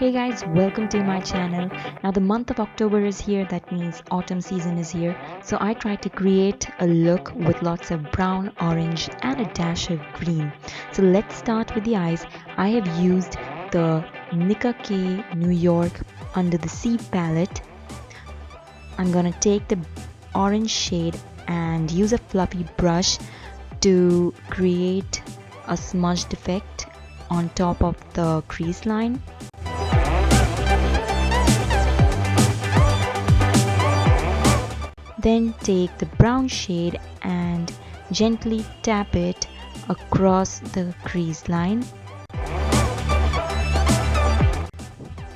Hey guys, welcome to my channel. Now the month of October is here, that means autumn season is here. So I tried to create a look with lots of brown, orange and a dash of green. So let's start with the eyes. I have used the Nicka K New York Under the Sea palette. I'm gonna take the orange shade and use a fluffy brush to create a smudged effect on top of the crease line. Then take the brown shade and gently tap it across the crease line.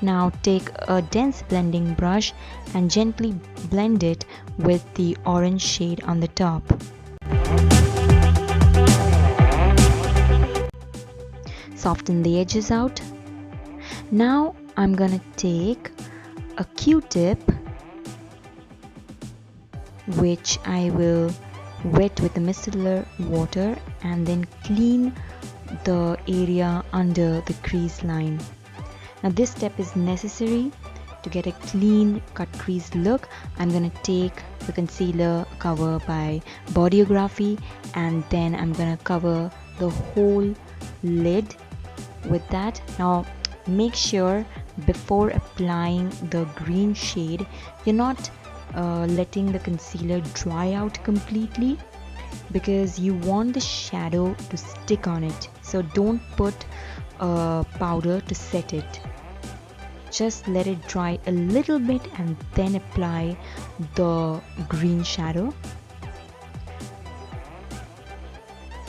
Now take a dense blending brush and gently blend it with the orange shade on the top. Soften the edges out. Now I'm gonna take a Q-tip which I will wet with the micellar water and then clean the area under the crease line. Now this step is necessary to get a clean cut crease look. I'm gonna take the concealer cover by Bodyography and then I'm gonna cover the whole lid with that. Now make sure before applying the green shade you're not letting the concealer dry out completely, because you want the shadow to stick on it. So don't put powder to set it. Just let it dry a little bit and then apply the green shadow.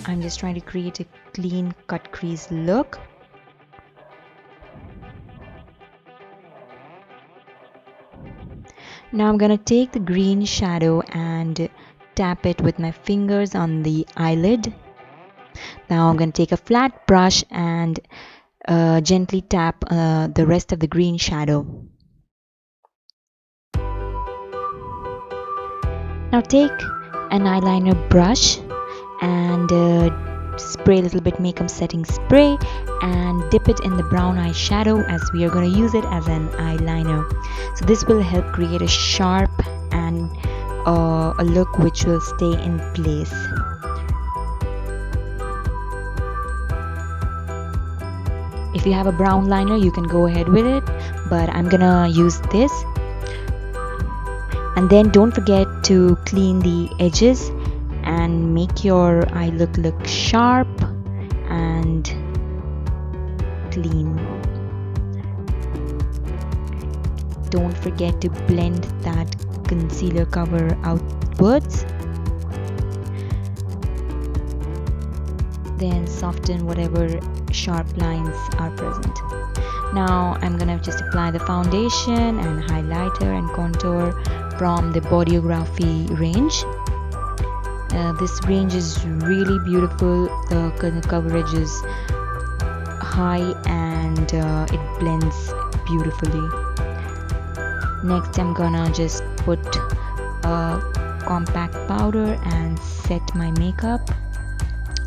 I'm just trying to create a clean cut crease look. Now I'm gonna take the green shadow and tap it with my fingers on the eyelid. Now I'm gonna take a flat brush and gently tap the rest of the green shadow. Now take an eyeliner brush and spray a little bit makeup setting spray and dip it in the brown eyeshadow, as we are going to use it as an eyeliner. So this will help create a sharp and a look which will stay in place. If you have a brown liner you can go ahead with it, but I'm gonna use this. And then don't forget to clean the edges and make your eye look sharp and clean. Don't forget to blend that concealer cover outwards. Then soften whatever sharp lines are present. Now I'm gonna just apply the foundation and highlighter and contour from the Bodyography range. This range is really beautiful. The coverage is high and it blends beautifully. Next I'm gonna just put a compact powder and set my makeup,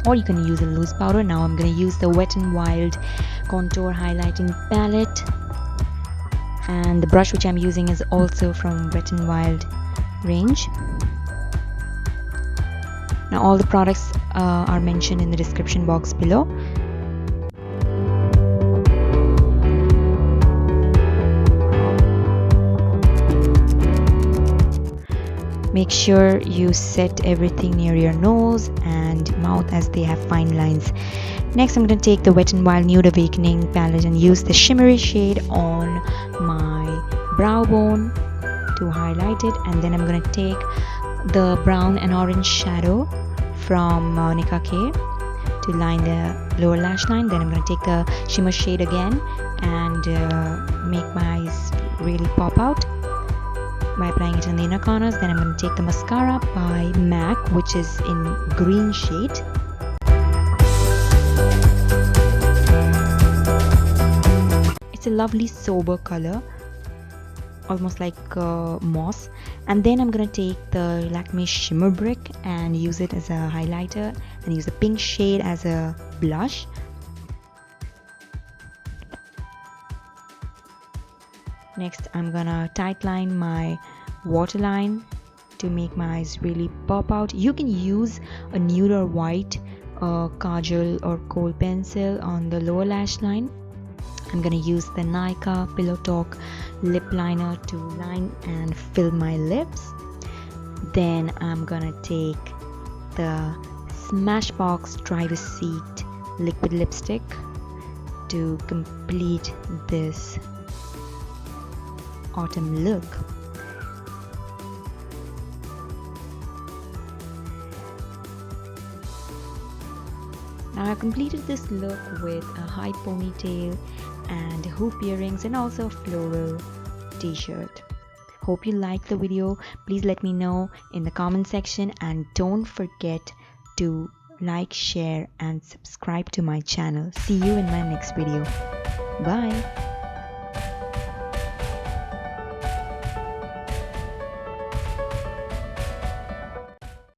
or you can use a loose powder. Now I'm gonna use the Wet n Wild contour highlighting palette, and the brush which I'm using is also from Wet n Wild range. Now all the products are mentioned in the description box below. Make sure you set everything near your nose and mouth, as they have fine lines. Next I'm going to take the Wet n Wild Nude Awakening palette and use the shimmery shade on my brow bone to highlight it, and then I'm going to take the brown and orange shadow from Nicka K to line the lower lash line. Then I'm going to take the shimmer shade again and make my eyes really pop out by applying it in the inner corners. Then I'm going to take the mascara by MAC, which is in green shade. It's a lovely sober color, almost like moss. And then I'm gonna take the Lakme Shimmer Brick and use it as a highlighter and use the pink shade as a blush. Next, I'm gonna tightline my waterline to make my eyes really pop out. You can use a nude or white kajal or kohl pencil on the lower lash line. I'm gonna use the Nykaa Pillow Talk lip liner to line and fill my lips. Then I'm gonna take the Smashbox Driver's Seat liquid lipstick to complete this autumn look. Now I've completed this look with a high ponytail and hoop earrings and also a floral t-shirt. Hope you liked the video. Please let me know in the comment section, and don't forget to like, share and subscribe to my channel. See you in my next video. Bye.